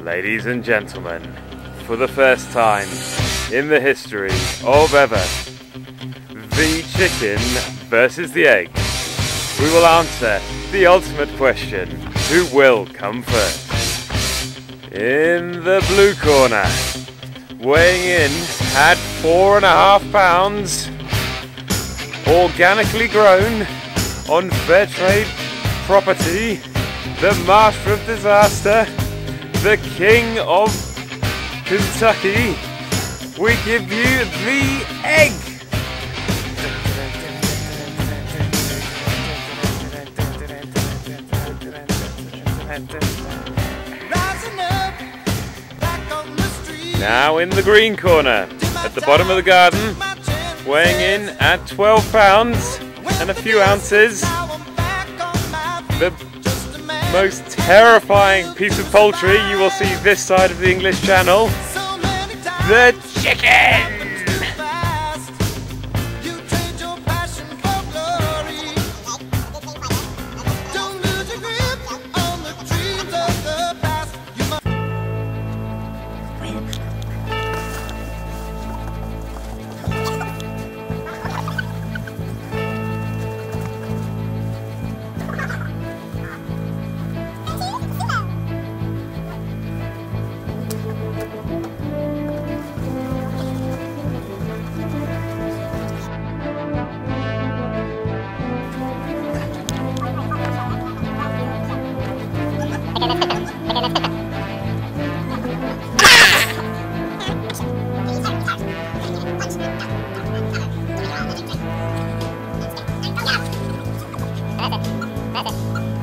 Ladies and gentlemen, for the first time in the history of ever, the chicken versus the egg, we will answer the ultimate question: who will come first? In the blue corner, weighing in at 4.5 pounds, organically grown on fair trade property, the master of disaster, the king of Kentucky, we give you the egg. Now in the green corner, at the bottom of the garden, weighing in at 12 pounds and a few ounces, the most terrifying piece of poultry you will see this side of the English Channel, the chicken! That's it.